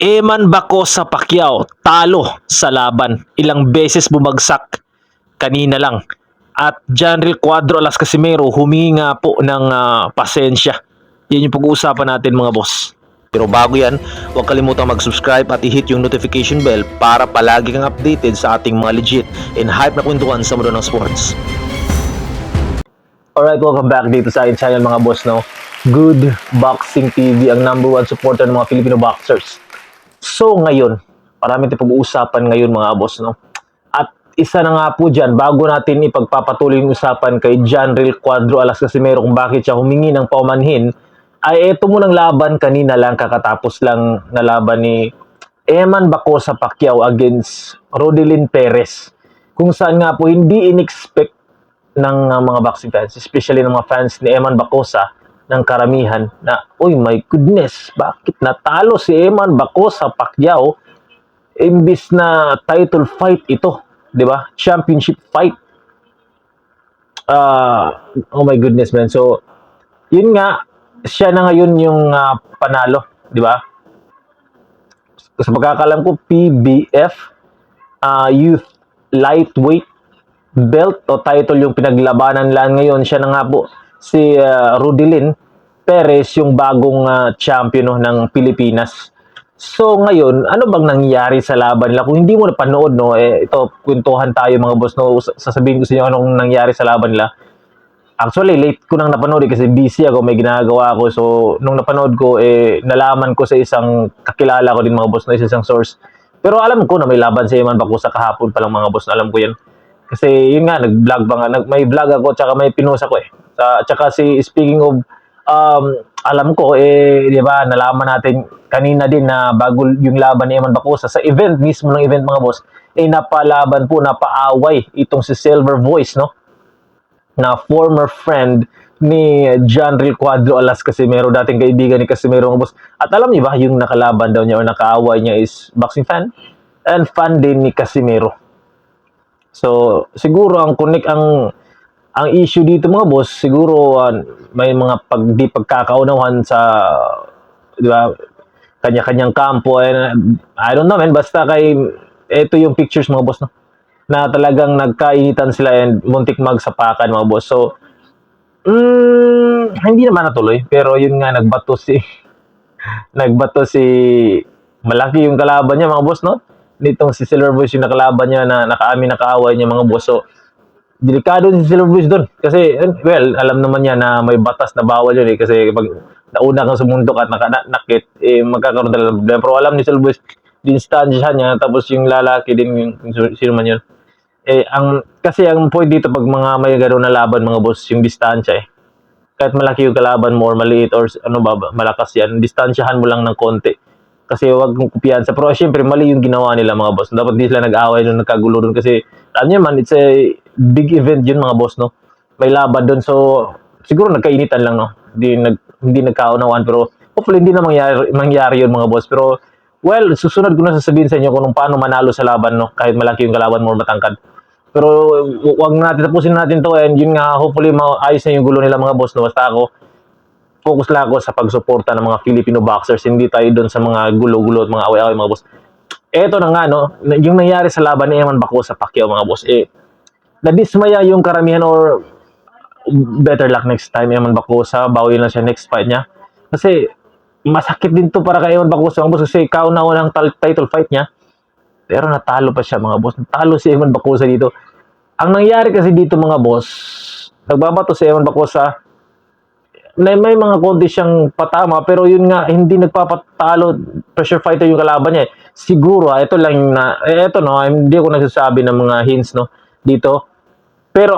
Eman Bacosa Pacquiao talo sa laban. Ilang beses bumagsak kanina lang. At Janril Cuadro Alas Casimero humingi nga po ng pasensya. Yan yung pag-uusapan natin mga boss. Pero bago yan, huwag kalimutang mag-subscribe at i-hit yung notification bell para palagi kang updated sa ating mga legit and hype na kwentuhan sa mundo ng sports. Alright, welcome back dito sa ating channel mga boss, no? Good Boxing TV, ang #1 supporter ng mga Filipino boxers. So ngayon, marami tayong pag-uusapan ngayon mga boss, no? At isa na nga po dyan, bago natin ipagpapatuloy yung usapan kay Janril Cuadro Alas Casimero kung bakit siya humingi ng paumanhin, ay eto munang laban kanina lang, kakatapos lang na laban ni Eman Bacosa Pacquiao against Rodelin Perez. Kung saan nga po hindi in-expect ng mga boxing fans, especially ng mga fans ni Eman Bacosa, ng karamihan na, oh my goodness, bakit natalo si Eman Bacosa Pacquiao imbis na title fight ito, di ba? Championship fight. Oh my goodness, man. So, yun nga, siya na ngayon yung panalo, di ba? Sa pagkakalam ko, PBF Youth Lightweight belt o title yung pinaglabanan lang ngayon. Siya na nga po si Rodelin Perez, yung bagong champion ng Pilipinas. So ngayon, ano bang nangyari sa laban nila? Kung hindi mo napanood, no, ito, kwentuhan tayo mga boss, no, sasabihin ko sa inyo anong nangyari sa laban nila. Actually, late ko nang napanood kasi busy ako, may ginagawa ako. So, nung napanood ko, nalaman ko sa isang kakilala ko din mga boss, no, isang source. Pero alam ko na may laban si Eman Bacosa kahapon pa lang mga boss, alam ko yan. Kasi yun nga, nag-vlog pa nga, may vlog ako, tsaka may pinost ako tsaka speaking of, alam ko, di ba, nalaman natin kanina din na bago yung laban ni Eman Bacosa, sa event, mismo ng event mga boss, napalaban po, napaaway itong si Silver Voice, no? Na former friend ni Janril Cuadro Alas Casimero, dating kaibigan ni Casimero mga boss. At alam niyo ba, yung nakalaban daw niya o nakaaway niya is boxing fan and fan din ni Casimero. So, siguro ang connect ang issue dito mga boss, siguro may mga di pagkakaunawan sa, di ba, kanya-kanyang kampo, and I don't know, man, basta ito yung pictures mga boss, no, na talagang nagkainitan sila and muntik magsapakan mga boss. So, hindi naman natuloy, pero yun nga, nagbato si malaki yung kalaban niya mga boss, no? Nitong si Silver Voice yung nakalaban niya na nakaaway niya mga boss. So, delikado si Silver Voice doon. Kasi, well, alam naman niya na may batas na bawal yun kasi pag nauna kang sumundok at nakanakit, magkakaroon talaga ng problema. Pero alam ni Silver Voice, distansya niya, tapos yung lalaki din, yung sino man yun. Kasi ang point dito, pag mga may gano'n na laban mga boss, yung distansya kahit malaki yung kalaban mo or maliit or ano ba, malakas yan, distansyahan mo lang ng konti. Kasi wag mong kumpiyansa. Pero syempre, mali yung ginawa nila mga boss. Dapat di sila nag-away nung nagkagulo doon. Kasi, alam niyo man, it's a big event yun mga boss, no? May laban doon. So, siguro nagkainitan lang, no? Hindi nagkaunawaan. Pero, hopefully, hindi na mangyari yun mga boss. Pero, well, susunod ko na sasabihin sa inyo kung paano manalo sa laban, no? Kahit malaki yung kalaban mo, matangkad. Pero, wag tapusin natin to. And yun nga, hopefully, maayos na yung gulo nila mga boss, no? Basta ako, focus lang ako sa pagsuporta ng mga Filipino boxers. Hindi tayo doon sa mga gulo-gulo at mga away-away mga boss. Eto na nga, no, yung nangyari sa laban ni Eman Bacosa Pacquiao mga boss, nadismaya yung karamihan or better luck next time Eman Bacosa, bawi lang siya next fight niya. Kasi masakit din to para kay Eman Bacosa mga boss kasi kauna-unang title fight niya. Pero natalo pa siya mga boss. Natalo si Eman Bacosa dito. Ang nangyari kasi dito mga boss, nagbabato si Eman Bacosa, may mga konti siyang patama, pero yun nga, hindi nagpapatalo, pressure fighter yung kalaban niya. Siguro, ito lang na, ito no, hindi ako nagsasabi ng mga hints, no, dito. Pero,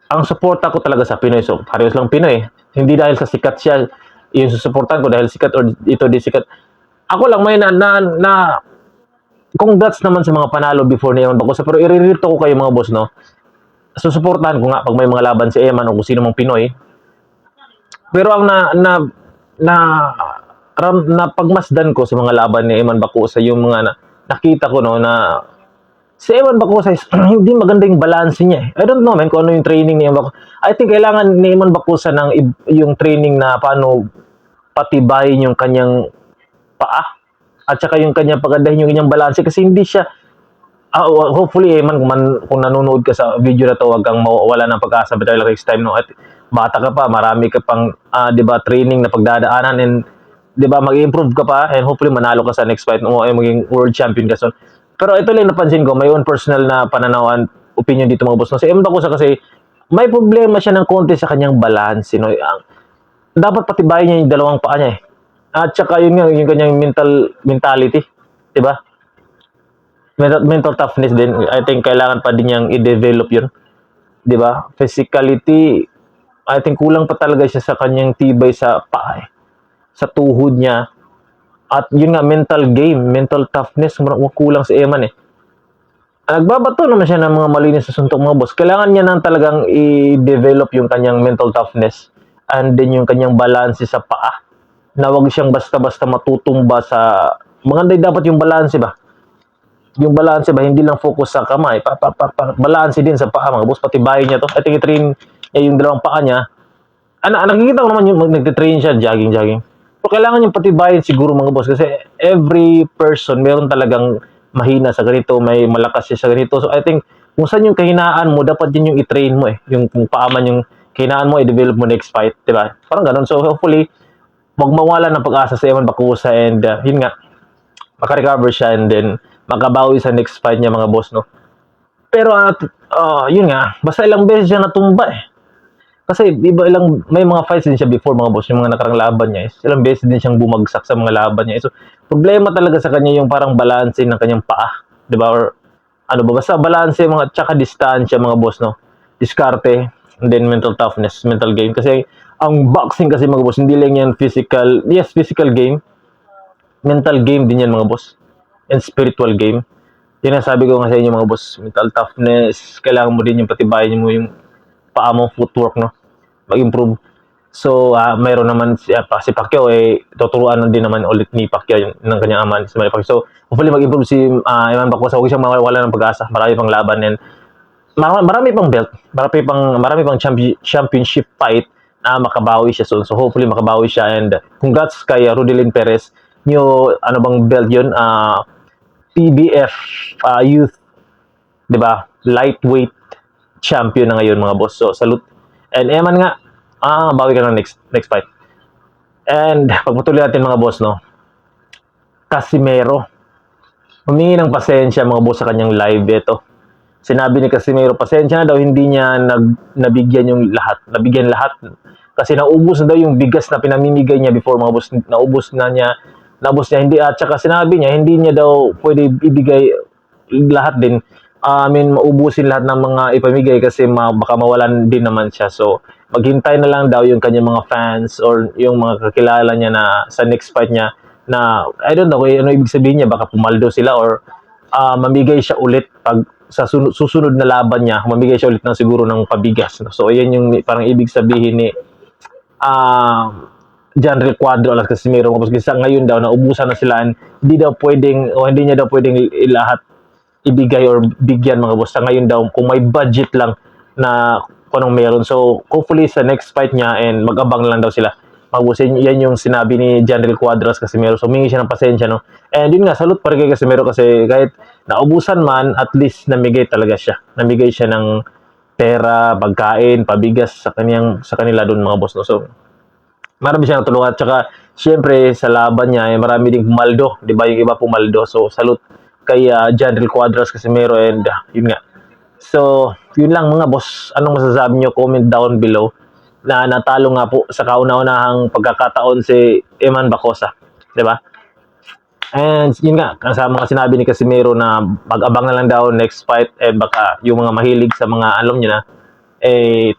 ang suporta ko talaga sa Pinoy, so, parehas lang Pinoy. Hindi dahil sa sikat siya, yung susuportan ko dahil sikat or ito di sikat. Ako lang may congrats naman sa mga panalo before ni Eman Bacosa, pero iririto ko kayo mga boss, no. Susuportahan ko nga pag may mga laban si Eman o kung sino mang Pinoy. Pero ang pagmasdan ko sa mga laban ni Eman Bacosa, yung mga nakita ko, no, na si Eman Bacosa is hindi maganda yung balance niya. I don't know, man, kung ano yung training ni Eman Bacosa. I think kailangan ni Eman Bacosa ng yung training na paano patibayin yung kanyang paa. at saka yung kanya pagandahin yung kanyang balanse kasi hindi siya hopefully man kung nanonood ka sa video na to, wag kang mawawala ng pag-asa dahil next time no, at bata ka pa, marami ka pang 'di ba training na pagdadaanan, and 'di ba mag-improve ka pa, and hopefully manalo ka sa next fight mo ay maging world champion ka so. Pero ito lang napansin ko, may own personal na pananaw opinion dito mga boss no. Si M. Dakusa kasi may problema siya ng konti sa kanyang balance, no. Dapat patibayin niya yung dalawang paa niya eh. At saka yun nga, yung kanyang mentality, 'di ba? Mental toughness din. I think kailangan pa din niyang i-develop yun. 'Di ba? Physicality, I think kulang pa talaga siya sa kanyang tibay sa paa, sa tuhod niya. At yun nga, mental game, mental toughness, kulang sa Eman eh. Nagbabato naman siya ng mga malinis sa suntok mga boss. Kailangan niya nang talagang i-develop yung kanyang mental toughness and then yung kanyang balance sa paa. Na wag siyang basta-basta matutumba sa maganda dapat yung balance ba? Yung balance ba, hindi lang focus sa kamay, balance din sa paa mga boss, patibayin niya to. I think i-train niya yung dalawang paa niya. Nakikita ko naman yung nagtitrain siya, jogging. Pero kailangan yung patibayin siguro mga boss kasi every person meron talagang mahina sa ganito, may malakas siya sa ganito. So I think kung saan yung kahinaan mo, dapat din yung i-train mo eh. Yung kung paaman yung kahinaan mo, i-develop mo next fight, di ba? Parang ganun. So hopefully, wag mawala ng pag-asa sa Eman Bakusa, and yun nga, makarecover siya and then makabawi sa next fight niya mga boss no. Pero yun nga, basta ilang beses siya natumba eh. Kasi may mga fights din siya before mga boss, yung mga nakarang laban niya is ilang beses din siyang bumagsak sa mga laban niya. So problema talaga sa kanya yung parang balance ng kanyang paa, 'di ba? Or ano ba, basta balance mga tsaka distansya mga boss no. Diskarte, and then mental toughness, mental game kasi ang boxing kasi mga boss hindi lang yan physical, yes physical game, mental game din yan mga boss, and spiritual game. Yun ang sabi ko nga sa inyo mga boss, mental toughness, kailangan mo din yung patibayin mo yung paa mo, footwork no, mag-improve. So mayroon naman si Pacquiao tuturuan din naman ulit ni Pacquiao ng kanyang ama si Manny Pacquiao. So hopefully mag-improve si Eman Bacosa, huwag siyang mawawala ng pag-asa, marami pang laban, and marami pang belt, marami pang championship fight na makabawi siya soon. So hopefully makabawi siya, and congrats kay Rudelin Perez, new ano bang belt yun, PBF youth, 'di ba? Lightweight champion na ngayon mga boss. So salute. And Eman nga, bawi ka ng next fight. And pagpatuloy natin mga boss no. Casimero. Humingi ng pasensya mga boss sa kanyang live ito. Sinabi ni Casimero, pasensya na daw, hindi niya nabigyan yung lahat. Nabigyan lahat. Kasi naubos na daw yung bigas na pinamimigay niya before mga boss. Naubos niya hindi, at saka sinabi niya hindi niya daw pwede ibigay lahat din. Maubusin lahat ng mga ipamigay kasi baka mawalan din naman siya. So maghintay na lang daw yung kanyang mga fans or yung mga kakilala niya na sa next fight niya, na I don't know kung ano ibig sabihin niya, baka pumaldo sila or mamigay siya ulit pag sa susunod na laban niya, mamigay siya ulit ng siguro ng pabigas. No? So ayan yung parang ibig sabihin ni Janril Cuadro alas Casimero, kasi ngayon daw naubusan na sila, hindi niya daw pwedeng lahat ibigay or bigyan mga boss. Sa ngayon daw, kung may budget lang na kung anong meron. So hopefully sa next fight niya, and mag-abang lang daw sila. Mabusin, yan yung sinabi ni Janril Cuadras Casimero. So humingi siya ng pasensya no. And yun nga, salute pa rin kay Casimero kasi kahit naubusan man, at least namigay talaga siya. Namigay siya ng pera, pagkain, pabigas sa kanila doon mga boss no. So marami siyang natulungan, at saka syempre sa laban niya marami ding pumaldo, 'di ba? Yung iba pumaldo. So salute kay Janril Cuadras Casimero, and yun nga. So yun lang mga boss, anong masasabi niyo? Comment down below. Na natalo nga po sa kauna-unahang pagkakataon si Eman Bacosa, 'di ba? And yun nga, kasama mga sinabi ni Casimero na mag-abang na lang daw next fight, baka yung mga mahilig sa mga alam niyo na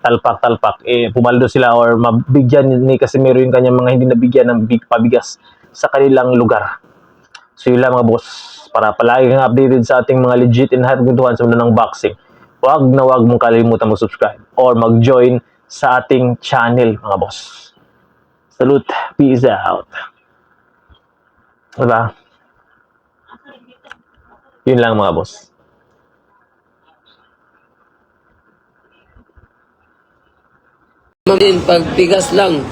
talpak, pumaldo sila or mabigyan ni Casimero yung kanyang mga hindi nabigyan ng pabigas sa kanilang lugar. So yun lang mga boss, para palagi kang updated sa ating mga legit and hot kwentuhan sa mundo ng boxing. Huwag mong kalimutan mag-subscribe or mag-join sa ating channel mga boss. Salute, peace out. Diba? Yun lang mga boss. Din pagpigas lang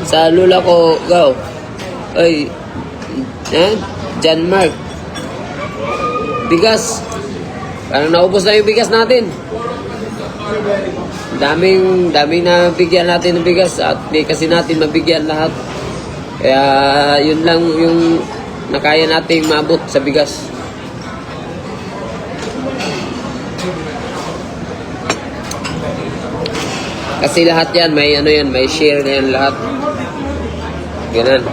sa lula ko gaw ay John Mark. Bigas. Parang naubos na yung bigas natin. Daming nabigyan natin ng bigas at di kasi natin mabigyan lahat. Kaya yun lang yung nakaya nating maabot sa bigas. Kasi lahat yan, may ano yan, may share na yan lahat. Ganun.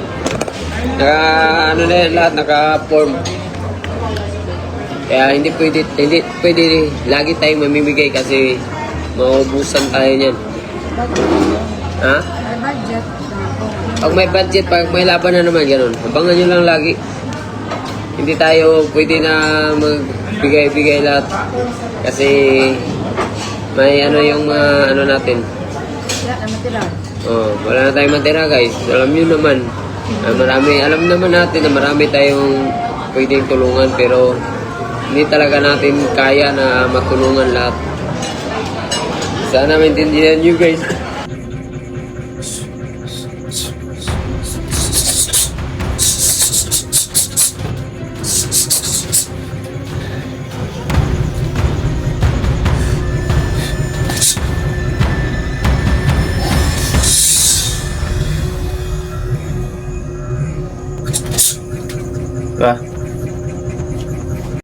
Ano na yan lahat, naka-form. Kaya hindi pwede lagi tayong mamimigay kasi maubusan tayo niyan. Ha? May budget. Pag may budget, pag may laban na naman, ganun. Abangan nyo lang lagi. Hindi tayo pwede na magbigay-bigay lahat. Kasi may ano yung ano natin. Wala na matira. Oh, wala na tayong matira guys. Alam nyo naman. Alam naman natin na marami tayong pwedeng tulungan pero hindi talaga natin kaya na matulungan lahat. Sana maintindihan nyo guys. Diba?